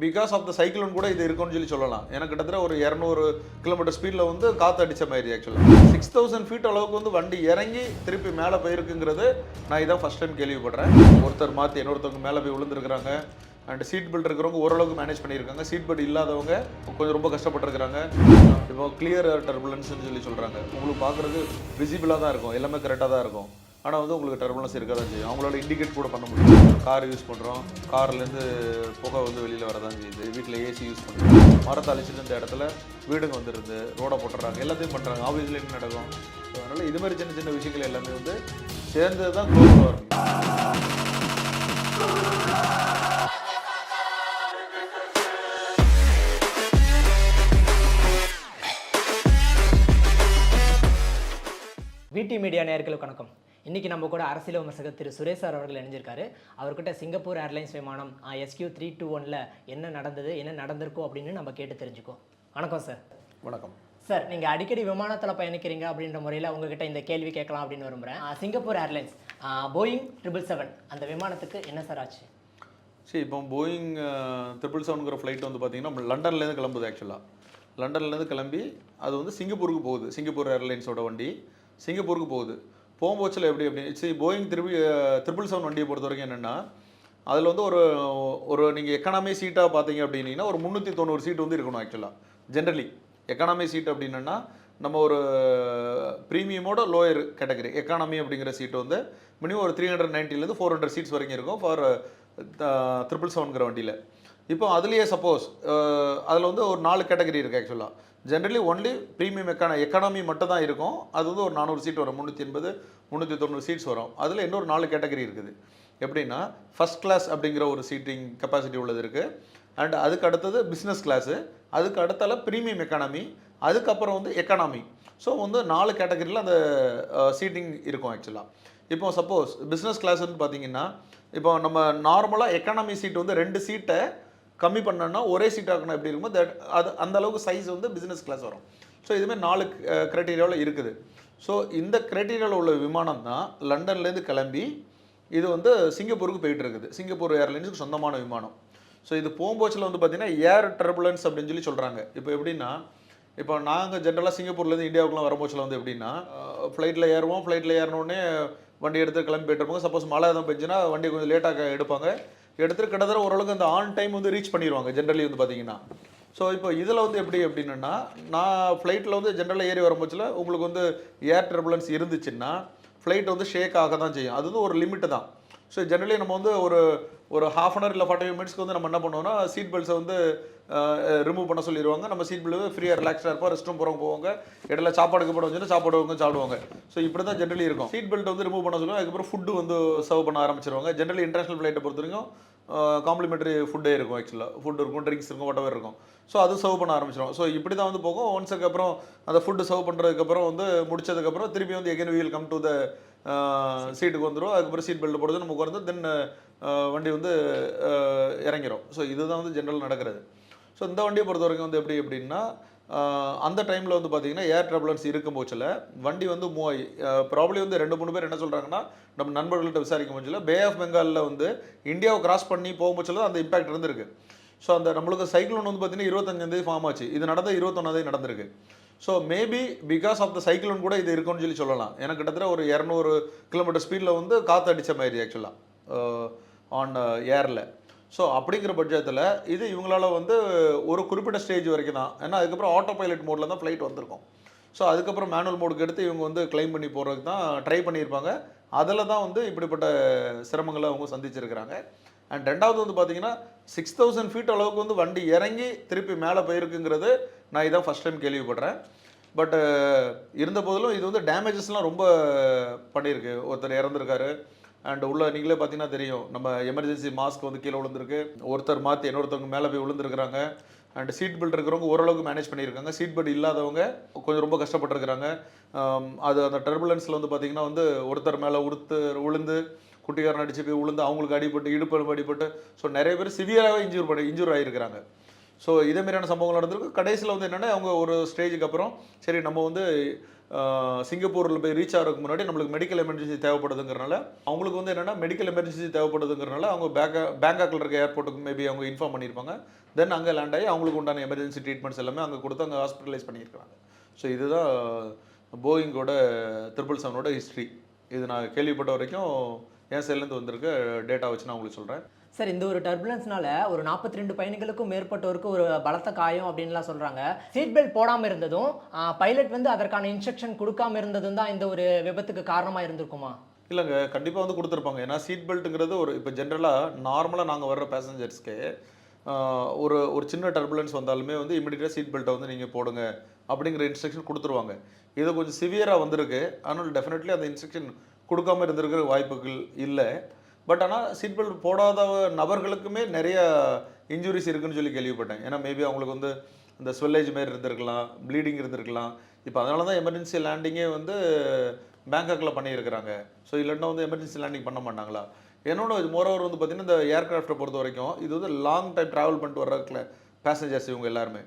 Because of the cyclone கூட இது இருக்கும்னு சொல்லலாம். ஏன்னா கிட்டத்தட்ட ஒரு 200 கிலோமீட்டர் ஸ்பீடில் வந்து காற்று அடித்த மாதிரி ஆக்சுவலாக 6000 ஃபீட் அளவுக்கு வந்து வண்டி இறங்கி திருப்பி மேலே போயிருக்குங்கிறது நான் இதான் ஃபஸ்ட் டைம் கேள்விப்படுறேன். ஒருத்தர் மாற்றி இன்னொருத்தவங்க மேலே போய் விழுந்துருக்குறாங்க. அண்ட் சீட் பெல்ட் இருக்கிறவங்க ஓரளவுக்கு மேனேஜ் பண்ணியிருக்காங்க. சீட் பெல்ட் இல்லாதவங்க கொஞ்சம் ரொம்ப கஷ்டப்பட்டுருக்காங்க. இப்போ கிளியர் டர்புலன்ஸ்னு சொல்கிறாங்க. உங்களுக்கு பார்க்குறது விசிபிளாக தான் இருக்கும், எல்லாமே கரெக்டாக தான் இருக்கும். ஆனால் வந்து உங்களுக்கு டர்புலன்ஸ் இருக்க தான் செய்யும். அவங்களோட இண்டிகேட் கூட பண்ண முடியும். கார் யூஸ் பண்ணுறோம், கார்லேருந்து புகை வந்து வெளியில் வரதான் செய்யுது. வீட்டில் ஏசி யூஸ் பண்ணுறோம், மரத்தை அழிச்சிட்டு இந்த இடத்துல வீடுங்க வந்துடுது, ரோடை போட்டுறாங்க, எல்லாத்தையும் பண்ணுறாங்க. ஆஃபீஸில் என்ன நடக்கும்? அதனால் இது மாதிரி சின்ன சின்ன விஷயங்கள் எல்லாமே வந்து சேர்ந்தது தான் குளோபல் வார்மிங். விடி மீடியா நேயர்களுக்கு வணக்கம். இன்றைக்கி நம்ம கூட அரசியல் விமர்சகர் திரு சுரேஷ் சார் அவர்கள் இணைஞ்சிருக்காரு. அவர்கிட்ட சிங்கப்பூர் ஏர்லைன்ஸ் விமானம் SQ321 என்ன நடந்தது, என்ன நடந்திருக்கும் அப்படின்னு நம்ம கேட்டு தெரிஞ்சுக்கோ. வணக்கம் சார். வணக்கம் சார். நீங்கள் அடிக்கடி விமானத்தில் பயணிக்கிறீங்க அப்படின்ற முறையில் உங்ககிட்ட இந்த கேள்வி கேட்கலாம் அப்படின்னு விரும்புகிறேன். சிங்கப்பூர் ஏர்லைன்ஸ் போயிங் 777 அந்த விமானத்துக்கு என்ன சார் ஆச்சு? சரி, இப்போ போயிங் 777ங்கிற ஃப்ளைட் வந்து பார்த்தீங்கன்னா லண்டன்லேருந்து கிளம்புது. ஆக்சுவலாக லண்டன்லேருந்து கிளம்பி அது வந்து சிங்கப்பூருக்கு போகுது. சிங்கப்பூர் ஏர்லைன்ஸோட வண்டி சிங்கப்பூருக்கு போகுது. போகும்போச்சில் எப்படி சரி, போயிங் 777 வண்டியை பொறுத்த வரைக்கும் என்னென்னா, அதில் வந்து ஒரு நீங்கள் எக்கானமி சீட்டாக பார்த்தீங்க அப்படின்னா ஒரு 390 சீட் வந்து இருக்கணும். ஆக்சுவலாக ஜென்ரலி எக்கானமி சீட் அப்படின்னா நம்ம ஒரு ப்ரீமியமோட லோயர் கேட்டகரி எக்கானமி அப்படிங்கிற சீட் வந்து மினிமம் ஒரு 390லேருந்து 400 சீட்ஸ் வரைக்கும் இருக்கும் ஃபார் 777ங்கிற வண்டியில். இப்போ அதுலேயே சப்போஸ் அதில் வந்து ஒரு 4 கேட்டகரி இருக்குது. ஆக்சுவலாக ஜென்ரலி ஒன்லி ப்ரீமியம் எக்கானமி மட்டும் தான் இருக்கும். அது வந்து ஒரு 400 சீட் வரும், 380 390 சீட்ஸ் வரும். அதில் இன்னொரு 4 கேட்டகரி இருக்குது. எப்படின்னா ஃபஸ்ட் கிளாஸ் அப்படிங்கிற ஒரு சீட்டிங் கெப்பாசிட்டி உள்ளது இருக்குது. அண்ட் அதுக்கு அடுத்தது பிஸ்னஸ் கிளாஸு, அதுக்கு அடுத்தால ப்ரீமியம் எக்கானமி, அதுக்கப்புறம் வந்து எக்கானமி. ஸோ வந்து 4 கேட்டகரியில் அந்த சீட்டிங் இருக்கும். ஆக்சுவலாக இப்போ சப்போஸ் பிஸ்னஸ் கிளாஸ்ன்னு பார்த்தீங்கன்னா, இப்போ நம்ம நார்மலாக எக்கானமி சீட் வந்து 2 சீட்டை கம்மி பண்ணோன்னா ஒரே சீட் ஆக்கணும் எப்படி இருக்குமோ அது அந்த அளவுக்கு சைஸ் வந்து பிஸ்னஸ் கிளாஸ் வரும். ஸோ இதுமாதிரி 4 க்ரைட்டீரியாவில் இருக்குது. ஸோ இந்த க்ரைட்டீரியாவில் உள்ள விமானம் தான் லண்டன்லேருந்து கிளம்பி இது வந்து சிங்கப்பூருக்கு போயிட்டு இருக்குது. சிங்கப்பூர் ஏர்லைன்ஸுக்கு சொந்தமான விமானம். ஸோ இது போகும்போச்சில் வந்து பார்த்திங்கன்னா ஏர் டர்புலன்ஸ் அப்படின்னு சொல்கிறாங்க. இப்போ எப்படின்னா, இப்போ நாங்கள் ஜென்ரலாக சிங்கப்பூர்லேருந்து இந்தியாவுக்குலாம் வரும்போச்சில் வந்து எப்படின்னா, ஃப்ளைட்டில் ஏறுவோம், ஃப்ளைட்டில் ஏறினோடனே வண்டி எடுத்து கிளம்பி போயிட்டு இருப்பாங்க. சப்போஸ் மழை எதுவும் பெஞ்சுன்னா வண்டி கொஞ்சம் லேட்டாக எடுப்பாங்க. எடுத்துகிட்டு கிட்டத்தட்ட ஓரளவுக்கு அந்த ஆன் டைம் வந்து ரீச் பண்ணிடுவாங்க ஜென்ரலி வந்து பார்த்தீங்கன்னா. ஸோ இப்போ இதில் வந்து எப்படி அப்படின்னா, நான் ஃப்ளைட்டில் வந்து ஜென்ரலாக ஏறி வரும்போச்சில் உங்களுக்கு வந்து ஏர் டர்புலன்ஸ் இருந்துச்சுன்னா ஃப்ளைட் வந்து ஷேக் ஆக தான் செய்யும். அது வந்து ஒரு லிமிட்டு தான். ஸோ ஜென்ரலி நம்ம வந்து ஒரு ½ hour இல்லை 45 மினிட்ஸ்க்கு வந்து நம்ம என்ன பண்ணுவோம்னா சீட் பெல்ட்ஸை வந்து ரிமூவ் பண்ண சொல்லிடுவாங்க. நம்ம சீட் பெல்ட் ஃப்ரீயாக ரிலாக்ஸாக இருப்போம். ரெஸ்ட் ரூம் போவாங்க, இடையில சாப்பாடுக்கு போட வச்சுன்னா சாப்பிடுவாங்க. ஸோ இப்படி தான் ஜென்ரலி இருக்கும். சீட் பெல்ட் வந்து ரிமூவ் பண்ண சொல்லுவாங்க. அதுக்கப்புறம் ஃபுட்டு வந்து சர்வ் பண்ண ஆரம்பிச்சிருவாங்க. ஜென்ரலி இன்டர்நேஷனல் ஃப்ளைட்டை பொறுத்த வரைக்கும் காம்ப்ளிமெண்ட்ரி ஃபுட்டே இருக்கும். ஆக்சுவலாக ஃபுட் இருக்கும், ட்ரிங்க்ஸ் இருக்கும், வாட்டவர் இருக்கும். ஸோ அது சர்வ் பண்ண ஆரம்பிச்சிடும். ஸோ இப்படி தான் வந்து போகும். ஒன்ஸுக்கு அப்புறம் அந்த ஃபுட்டு சர்வ் பண்ணுறதுக்கப்புறம் வந்து முடிச்சதுக்கப்புறம் திருப்பி வந்து again will come to the சீட்டுக்கு வந்துடும். அதுக்கப்புறம் சீட் பெல்ட் போடுறது நமக்கு வந்து தென் வண்டி வந்து இறங்கிடும். ஸோ இதுதான் வந்து ஜென்ரல் நடக்கிறது. ஸோ இந்த வண்டியை பொறுத்த வரைக்கும் வந்து எப்படின்னா, அந்த டைமில் வந்து பார்த்தீங்கன்னா ஏர் டர்புலன்ஸ் இருக்கும் போச்சில் வண்டி வந்து மூவ் ஆகி ப்ராப்ளி வந்து 2-3 பேர் என்ன சொல்கிறாங்கன்னா, நம்ம நண்பர்கள்ட்ட விசாரிக்கும் போச்சில் பே ஆஃப் பெங்காலில் வந்து இந்தியாவை கிராஸ் பண்ணி போகும்போச்சில் அந்த இம்பாக்ட் இருந்திருக்கு. ஸோ அந்த நம்மளுக்கு சைக்ளோன் வந்து பார்த்தீங்கன்னா 25 ஃபார்ம் ஆச்சு. இது நடந்த 21 நடந்திருக்கு. So maybe because of the cyclone கூட இது இருக்கும்னு சொல்லலாம். ஏன்னா கிட்டத்தட்ட ஒரு 200 கிலோமீட்டர் ஸ்பீடில் வந்து காற்று அடித்த மாதிரி ஆக்சுவலாக ஆன் ஏரில். ஸோ அப்படிங்கிற பட்சத்தில் இது இவங்களால வந்து ஒரு குறிப்பிட்ட ஸ்டேஜ் வரைக்கும் தான். ஏன்னா அதுக்கப்புறம் ஆட்டோ பைலட் மோடில் தான் ஃப்ளைட் வந்திருக்கும். ஸோ அதுக்கப்புறம் மேனுவல் மோடுக்கு எடுத்து இவங்க வந்து கிளைம் பண்ணி போகிறதுக்கு தான் ட்ரை பண்ணியிருப்பாங்க. அதில் தான் வந்து இப்படிப்பட்ட சிரமங்களை அவங்க சந்திச்சிருக்கிறாங்க. அண்ட் ரெண்டாவது வந்து பார்த்தீங்கன்னா 6000 ஃபீட் அளவுக்கு வந்து வண்டி இறங்கி திருப்பி மேலே போயிருக்குங்கிறது நான் இதான் ஃபஸ்ட் டைம் கேள்விப்படுறேன். பட் இருந்த போதிலும் இது வந்து டேமேஜஸ்லாம் ரொம்ப பண்ணியிருக்கு. ஒருத்தர் இறந்துருக்காரு. அண்ட் உள்ள நீங்களே பார்த்தீங்கன்னா தெரியும், நம்ம எமர்ஜென்சி மாஸ்க் வந்து கீழே விழுந்திருக்கு. ஒருத்தர் மாற்றி இன்னொருத்தவங்க மேலே போய் விழுந்துருக்குறாங்க. அண்ட் சீட் பெல்ட் இருக்கிறவங்க ஓரளவுக்கு மேனேஜ் பண்ணியிருக்காங்க. சீட் பெல்ட் இல்லாதவங்க கொஞ்சம் ரொம்ப கஷ்டப்பட்டுருக்குறாங்க. அது அந்த டர்புலன்ஸில் வந்து பார்த்திங்கன்னா வந்து ஒருத்தர் மேலே விழுந்து குட்டிக்காரன் அடிச்சு போய் விழுந்து அவங்களுக்கு அடிபட்டு இடுப்பு அடிபட்டு ஸோ நிறைய பேர் சிவியராகவே இன்ஜூர் ஆகியிருக்கிறாங்க. ஸோ இதே மாதிரியான சம்பவங்கள் நடந்திருக்கு. கடைசியில் வந்து என்னென்னா அவங்க ஒரு ஸ்டேஜுக்கு அப்புறம் சரி நம்ம வந்து சிங்கப்பூரில் போய் ரீச் ஆகிறதுக்கு முன்னாடி நம்மளுக்கு மெடிக்கல் எமர்ஜென்சி தேவைப்படுதுங்கிறனால அவங்களுக்கு வந்து என்னென்னா மெடிக்கல் எமர்ஜென்சி தேவைப்படுதுங்கிறனால அவங்க பேங்காக்கில் இருக்க ஏர்போர்ட்டுக்கு மேபி அவங்க இன்ஃபார்ம் பண்ணியிருப்பாங்க. தென் அங்கே லேண்ட் ஆகி அவங்களுக்கு உண்டான எமர்ஜென்சி ட்ரீட்மெண்ட்ஸ் எல்லாமே அங்கே கொடுத்து அங்கே ஹாஸ்பிட்டலைஸ் பண்ணியிருக்காங்க. ஸோ இதுதான் போயிங்கோட 777ஓட ஹிஸ்ட்ரி. இது நான் கேள்விப்பட்ட வரைக்கும் என் சைட்லேருந்து வந்திருக்க டேட்டா வச்சு நான் உங்களுக்கு சொல்கிறேன். சார், இந்த ஒரு டர்புலன்ஸ்னால ஒரு 42 பயணிகளுக்கும் மேற்பட்டோருக்கு ஒரு பலத்த காயம் அப்படின்லாம் சொல்கிறாங்க. சீட் பெல்ட் போடாமல் இருந்ததும் பைலட் வந்து அதற்கான இன்ஸ்ட்ரக்ஷன் கொடுக்காம இருந்ததும் தான் இந்த ஒரு விபத்துக்கு காரணமாக இருந்திருக்குமா? இல்லைங்க, கண்டிப்பாக வந்து கொடுத்துருப்பாங்க. ஏன்னா சீட் பெல்ட்டுங்கிறது ஒரு இப்போ ஜென்ரலாக நார்மலாக நாங்கள் வர்ற பேசஞ்சர்ஸ்க்கு ஒரு ஒரு சின்ன டர்புலன்ஸ் வந்தாலுமே வந்து இமீடியட்டாக சீட் பெல்ட்டை வந்து நீங்கள் போடுங்க அப்படிங்கிற இன்ஸ்ட்ரக்ஷன் கொடுத்துருவாங்க. இது கொஞ்சம் சிவியராக வந்திருக்கு. ஆனால் டெஃபினெட்லி அந்த இன்ஸ்ட்ரக்ஷன் கொடுக்காம இருந்திருக்கிற வாய்ப்புகள் இல்லை. பட் ஆனால் சீட் பெல்ட் போடாத நபர்களுக்குமே நிறைய இன்ஜுரிஸ் இருக்குன்னு சொல்லி கேள்விப்பட்டேன். ஏன்னா மேபி அவங்களுக்கு வந்து இந்த ஸ்வெல்லேஜ் மாரி இருந்திருக்கலாம், ப்ளீடிங் இருந்திருக்கலாம். இப்போ அதனால தான் எமர்ஜென்சி லேண்டிங்கே வந்து பேங்காக்கில் பண்ணியிருக்கிறாங்க. ஸோ இல்லைன்னா வந்து எமர்ஜென்சி லேண்டிங் பண்ண மாட்டாங்களா? என்னோட மோரோவர் வந்து பார்த்திங்கன்னா இந்த ஏர்க்ராஃப்ட்டை பொறுத்த வரைக்கும் இது வந்து லாங் டைம் ட்ராவல் பண்ணிட்டு வர்ற பேசஞ்சர்ஸ் இவங்க எல்லாருமே.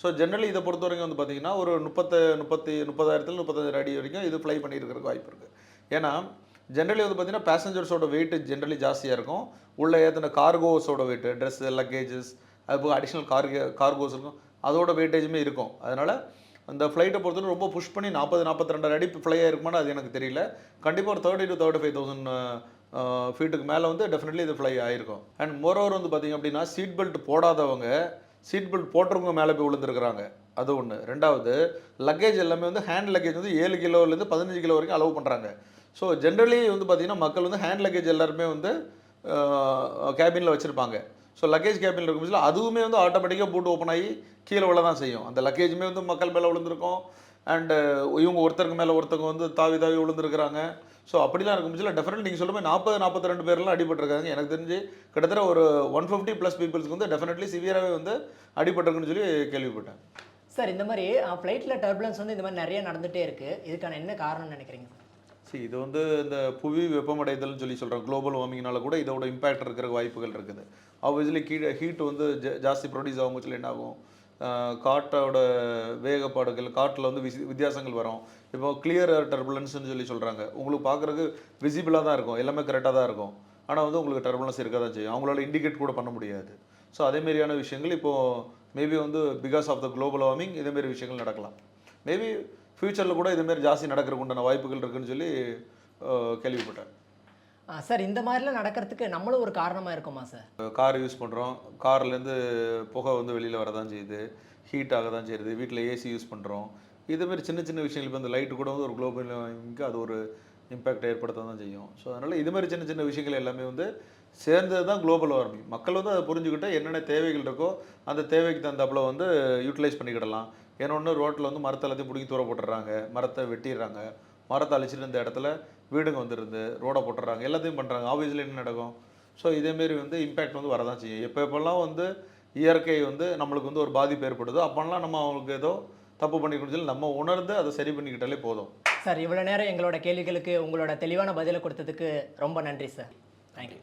ஸோ ஜென்ரலி இதை பொறுத்த வரைக்கும் வந்து பார்த்திங்கன்னா ஒரு 30,000 அடி வரைக்கும் இது ஃப்ளை பண்ணியிருக்கிறதுக்கு வாய்ப்பு இருக்குது. ஏன்னா ஜென்ரலி வந்து பார்த்திங்கன்னா பேசஞ்சர்ஸோட வெயிட் ஜென்ரலி ஜாஸ்தியாக இருக்கும். உள்ளே ஏற்றின கார்கோஸோட வெயிட், ட்ரெஸ்ஸு, லக்கேஜஸ், அதுபோக அடிஷ்னல் கார்கோஸ் இருக்கும், அதோட வெயிட்டேஜுமே இருக்கும். அதனால் அந்த ஃப்ளைட்டை பொறுத்தவரை ரொம்ப புஷ் பண்ணி 42 அடி ஃப்ளை ஆகிருக்குமான்னு அது எனக்கு தெரியல. கண்டிப்பாக ஒரு 30,000 to 35,000 ஃபீட்டுக்கு மேலே வந்து டெஃபினெட்லி இது ஃப்ளை ஆகிருக்கும். அண்ட் மோரோவர் வந்து பார்த்திங்க அப்படின்னா சீட் பெல்ட் போடாதவங்க சீட் பெல்ட் போட்டுறவங்க மேலே போய் விழுந்துருக்குறாங்க. அது ஒன்று. ரெண்டாவது லக்கேஜ் எல்லாமே வந்து ஹேண்ட் லக்கேஜ் வந்து 7 கிலோலேருந்து 15 கிலோ வரைக்கும் அலோவ் பண்ணுறாங்க. ஸோ ஜென்ரலி வந்து பார்த்திங்கன்னா மக்கள் வந்து ஹேண்ட் லக்கேஜ் எல்லாருமே வந்து கேபினில் வச்சுருப்பாங்க. ஸோ லக்கேஜ் கேபினில் இருக்கும் பட்சத்தில் அதுவுமே வந்து ஆட்டோமேட்டிக்காக பூட் ஓப்பன் ஆகி கீழே விழ தான் செய்யும். அந்த லக்கேஜுமே வந்து மக்கள் மேலே விழுந்திருக்கும். அண்டு இவங்க ஒருத்தருக்கு மேலே ஒருத்தவங்க வந்து தாவி விழுந்துருக்குறாங்க. ஸோ அப்படிலாம் இருக்கும் பட்சத்தில் டெஃபினெட்லி நீங்கள் சொல்லும்போது 42 பேர்லாம் அடிபட்டிருக்காங்க. எனக்கு தெரிஞ்சு கிட்டத்தட்ட ஒரு 150+ பீப்புள்ஸ்க்கு வந்து டெஃபினெட்லி சிவியராகவே வந்து அடிபட்டிருக்குன்னு சொல்லி கேள்விப்பட்டேன். சார், இந்த மாதிரி ஃப்ளைட்டில் டர்புலன்ஸ் வந்து இந்த மாதிரி நிறைய நடந்துகிட்டே இருக்குது. இதுக்கான என்ன காரணம்னு நினைக்கிறீங்க? இது வந்து இந்த புவி வெப்பமடைதல்னு சொல்லி சொல்கிறோம். குளோபல் வார்மிங்னால கூட இதோட இம்பேக்ட் இருக்கிற வாய்ப்புகள் இருக்குது. ஆப்வியஸ்லி ஹீட் வந்து ஜாஸ்தி ப்ரொடியூஸ் ஆகும் பட்சத்தில் என்ன ஆகும், காற்றோட வேகப்பாடுகள், காற்றில் வந்து வித்தியாசங்கள் வரும். இப்போ கிளியர் டர்புலன்ஸ்னு சொல்லி சொல்கிறாங்க. உங்களுக்கு பார்க்குறதுக்கு விசிபிளாக தான் இருக்கும், எல்லாமே கரெக்டாக தான் இருக்கும். ஆனால் வந்து உங்களுக்கு டர்புலன்ஸ் இருக்க தான் செய்யும். அவங்களால இண்டிகேட் கூட பண்ண முடியாது. ஸோ அதேமாரியான விஷயங்கள் இப்போது மேபி வந்து because of the global warming இதேமாரி விஷயங்கள் நடக்கலாம். மேபி ஃப்யூச்சரில் கூட இதுமாரி ஜாஸ்தி நடக்கிறதுக்கு உண்டான வாய்ப்புகள் இருக்குன்னு சொல்லி கேள்விப்பட்டேன். சார், இந்த மாதிரிலாம் நடக்கிறதுக்கு நம்மளும் ஒரு காரணமாக இருக்குமா சார்? கார் யூஸ் பண்ணுறோம், கார்லேருந்து புகை வந்து வெளியில் வரதான் செய்யுது, ஹீட் ஆக தான் செய்யுது. வீட்டில் ஏசி யூஸ் பண்ணுறோம். இதுமாரி சின்ன சின்ன விஷயங்கள் இப்போ இந்த லைட்டு கூட வந்து ஒரு குளோபல் வார்மிங்க்கு அது ஒரு இம்பேக்ட் ஏற்படுத்த தான் செய்யும். ஸோ அதனால் இதுமாதிரி சின்ன சின்ன விஷயங்கள் எல்லாமே வந்து சேர்ந்தது தான் குளோபல் வார்மிங். மக்கள் வந்து அதை புரிஞ்சுக்கிட்டு என்னென்ன தேவைகள் இருக்கோ அந்த தேவைக்கு தகுந்தாப்புல வந்து யூட்டிலைஸ் பண்ணிக்கிடலாம். ஏன்னா ஒன்று ரோட்டில் வந்து மரத்தை எல்லாத்தையும் பிடிங்கி தூர போட்டுடுறாங்க, மரத்தை வெட்டிடுறாங்க, மரத்தை அழிச்சிட்டு இந்த இடத்துல வீடுங்க வந்துருந்து ரோடை போட்டுடுறாங்க, எல்லாத்தையும் பண்ணுறாங்க. ஆப்வியஸ்லி என்ன நடக்கும்? ஸோ இதேமாரி வந்து இம்பேக்ட் வந்து வரதான் செய்யும். எப்போல்லாம் வந்து இயற்கை வந்து நம்மளுக்கு வந்து ஒரு பாதிப்பு ஏற்படுதோ அப்போல்லாம் நம்ம அவங்களுக்கு ஏதோ தப்பு பண்ணிக்கணும்னு சொல்லி நம்ம உணர்ந்து அதை சரி பண்ணிக்கிட்டாலே போதும். சார், இவ்வளோ நேரம் எங்களோட கேள்விகளுக்கு உங்களோட தெளிவான பதிலை கொடுத்ததுக்கு ரொம்ப நன்றி சார். தேங்க்யூ.